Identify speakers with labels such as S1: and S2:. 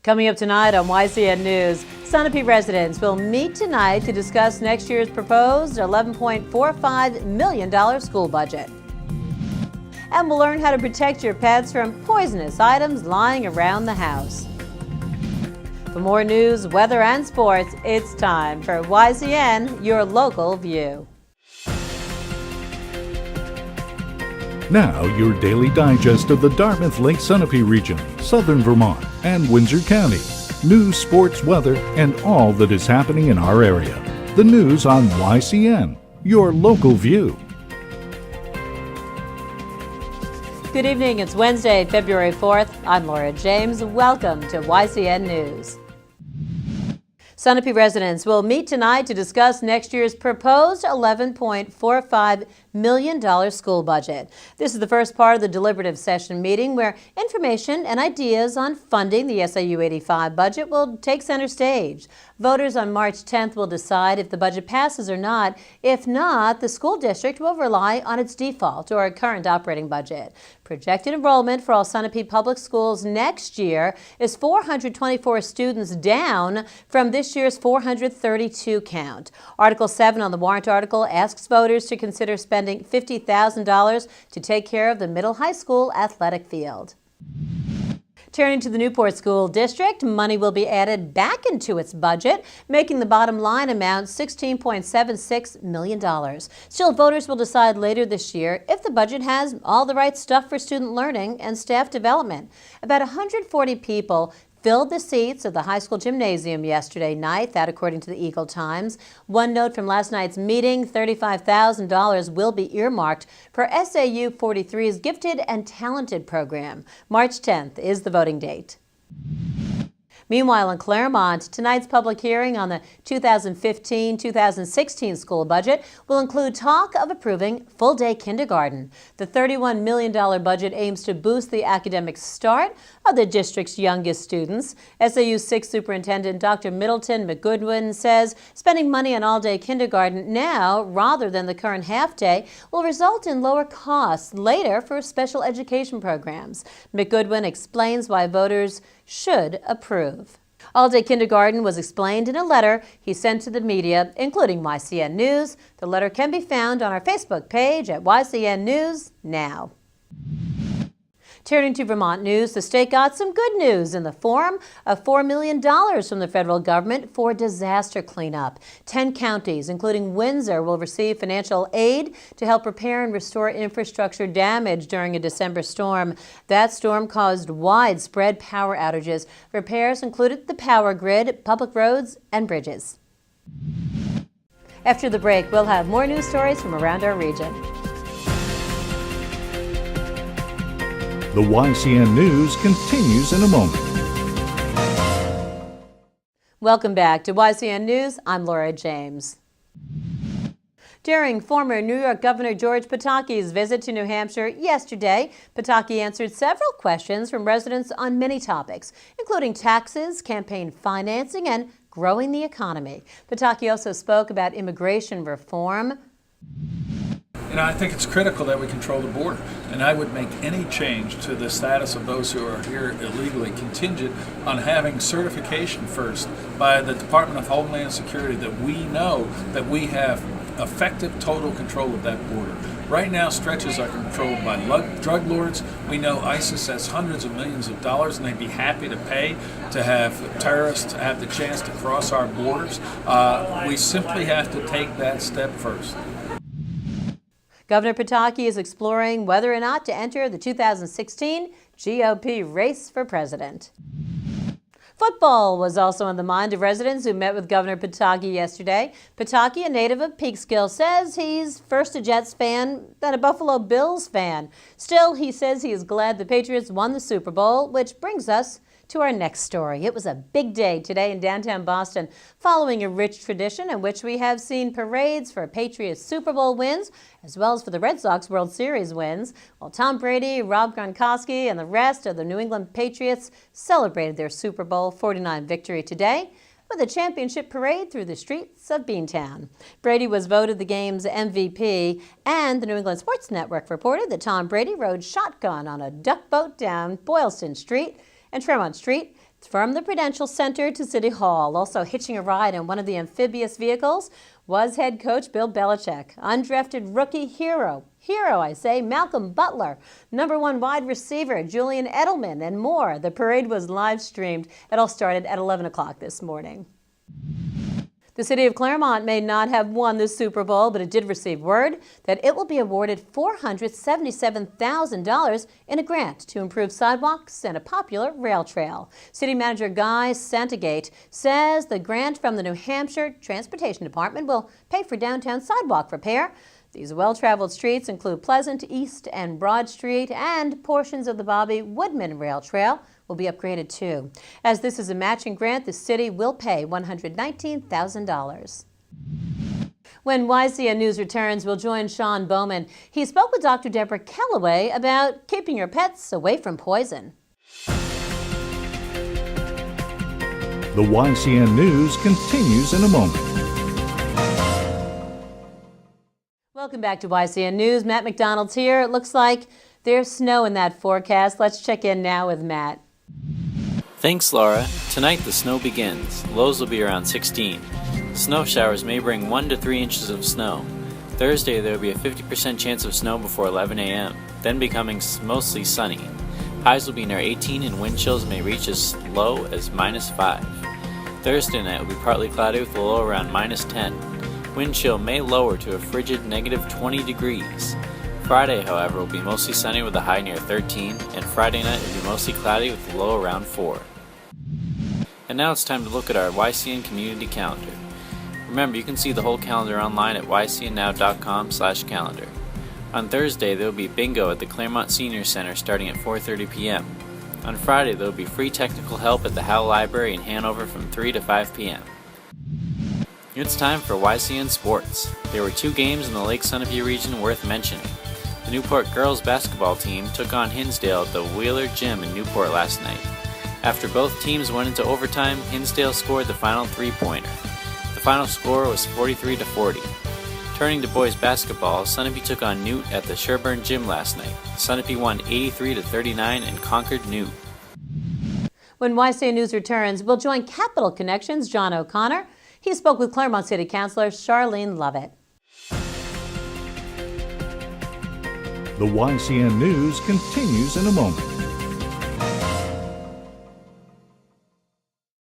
S1: Coming up tonight on YCN News, Sunapee residents will meet tonight to discuss next year's proposed $11.45 million school budget. And we'll learn how to protect your pets from poisonous items lying around the house. For more news, weather, and sports, it's time for YCN, your local view.
S2: Now, your daily digest of the Dartmouth Lake Sunapee region, southern Vermont, and Windsor County. News, sports, weather, and all that is happening in our area. The news on YCN, your local view.
S1: Good evening. It's Wednesday, February 4th. I'm Laura James. Welcome to YCN News. Sunapee residents will meet tonight to discuss next year's proposed $11.45 million school budget. This is the first part of the deliberative session meeting where information and ideas on funding the SAU 85 budget will take center stage. Voters on March 10th will decide if the budget passes or not. If not, the school district will rely on its default or current operating budget. Projected enrollment for all Sunapee public schools next year is 424 students, down from this year's 432 count. Article 7 on the warrant article asks voters to consider spending $50,000 to take care of the middle high school athletic field. Turning to the Newport School District, money will be added back into its budget, making the bottom line amount $16.76 million. Still, voters will decide later this year if the budget has all the right stuff for student learning and staff development. About 140 people filled the seats of the high school gymnasium yesterday night, that according to the Eagle Times. One note from last night's meeting, $35,000 will be earmarked for SAU 43's Gifted and Talented program. March 10th is the voting date. Meanwhile, in Claremont, tonight's public hearing on the 2015-2016 school budget will include talk of approving full-day kindergarten. The $31 million budget aims to boost the academic start of the district's youngest students. SAU 6 Superintendent Dr. Middleton McGoodwin says spending money on all-day kindergarten now, rather than the current half-day, will result in lower costs later for special education programs. McGoodwin explains why voters should approve. All-day kindergarten was explained in a letter he sent to the media, including YCN News. The letter can be found on our Facebook page at YCN News Now. Turning to Vermont news, the state got some good news in the form of $4 million from the federal government for disaster cleanup. 10 counties, including Windsor, will receive financial aid to help repair and restore infrastructure damage during a December storm. That storm caused widespread power outages. Repairs included the power grid, public roads, and bridges. After the break, we'll have more news stories from around our region.
S2: The YCN News continues in a moment.
S1: Welcome back to YCN News. I'm Laura James. During former New York Governor George Pataki's visit to New Hampshire yesterday, Pataki answered several questions from residents on many topics, including taxes, campaign financing, and growing the economy. Pataki also spoke about immigration reform.
S3: I think it's critical that we control the border, and I would make any change to the status of those who are here illegally contingent on having certification first by the Department of Homeland Security that we know that we have effective total control of that border. Right now, stretches are controlled by drug lords. We know ISIS has hundreds of millions of dollars, and they'd be happy to pay to have terrorists have the chance to cross our borders. We simply have to take that step first.
S1: Governor Pataki is exploring whether or not to enter the 2016 GOP race for president. Football was also on the mind of residents who met with Governor Pataki yesterday. Pataki, a native of Peekskill, says he's first a Jets fan, then a Buffalo Bills fan. Still, he says he is glad the Patriots won the Super Bowl, which brings us to our next story. It was a big day today in downtown Boston, following a rich tradition in which we have seen parades for Patriots Super Bowl wins, as well as for the Red Sox World Series wins, while Tom Brady, Rob Gronkowski, and the rest of the New England Patriots celebrated their Super Bowl 49 victory today with a championship parade through the streets of Beantown. Brady was voted the game's MVP, and the New England Sports Network reported that Tom Brady rode shotgun on a duck boat down Boylston Street and Tremont Street From the Prudential Center to City Hall, also hitching a ride in one of the amphibious vehicles, was head coach Bill Belichick. Undrafted rookie hero, Malcolm Butler, #1 wide receiver Julian Edelman, and more. The parade was live streamed. It all started at 11 o'clock this morning. The city of Claremont may not have won the Super Bowl, but it did receive word that it will be awarded $477,000 in a grant to improve sidewalks and a popular rail trail. City Manager Guy Santagate says the grant from the New Hampshire Transportation Department will pay for downtown sidewalk repair. These well-traveled streets include Pleasant, East, and Broad Street, and portions of the Bobby Woodman Rail Trail will be upgraded too. As this is a matching grant, the city will pay $119,000. When YCN News returns, we'll join Sean Bowman. He spoke with Dr. Deborah Calloway about keeping your pets away from poison.
S2: The YCN News continues in a moment.
S1: Welcome back to YCN News. Matt McDonald's here. It looks like there's snow in that forecast. Let's check in now with Matt.
S4: Thanks, Laura. Tonight the snow begins. Lows will be around 16. Snow showers may bring 1 to 3 inches of snow. Thursday there will be a 50% chance of snow before 11 a.m., then becoming mostly sunny. Highs will be near 18 and wind chills may reach as low as -5. Thursday night will be partly cloudy with a low around -10. Wind chill may lower to a frigid -20 degrees. Friday, however, will be mostly sunny with a high near 13, and Friday night will be mostly cloudy with a low around 4. And now it's time to look at our YCN community calendar. Remember, you can see the whole calendar online at ycnnow.com/calendar. On Thursday, there will be bingo at the Claremont Senior Center starting at 4:30 p.m. On Friday, there will be free technical help at the Howe Library in Hanover from 3 to 5 p.m. It's time for YCN Sports. There were 2 games in the Lake Sunapee region worth mentioning. The Newport girls basketball team took on Hinsdale at the Wheeler Gym in Newport last night. After both teams went into overtime, Hinsdale scored the final 3-pointer. The final score was 43-40. Turning to boys basketball, Sunapee took on Newt at the Sherburne Gym last night. Sunapee won 83-39 and conquered Newt.
S1: When YCN News returns, we'll join Capital Connections' John O'Connor. He spoke with Claremont City Councilor Charlene Lovett.
S2: The YCN News continues in a moment.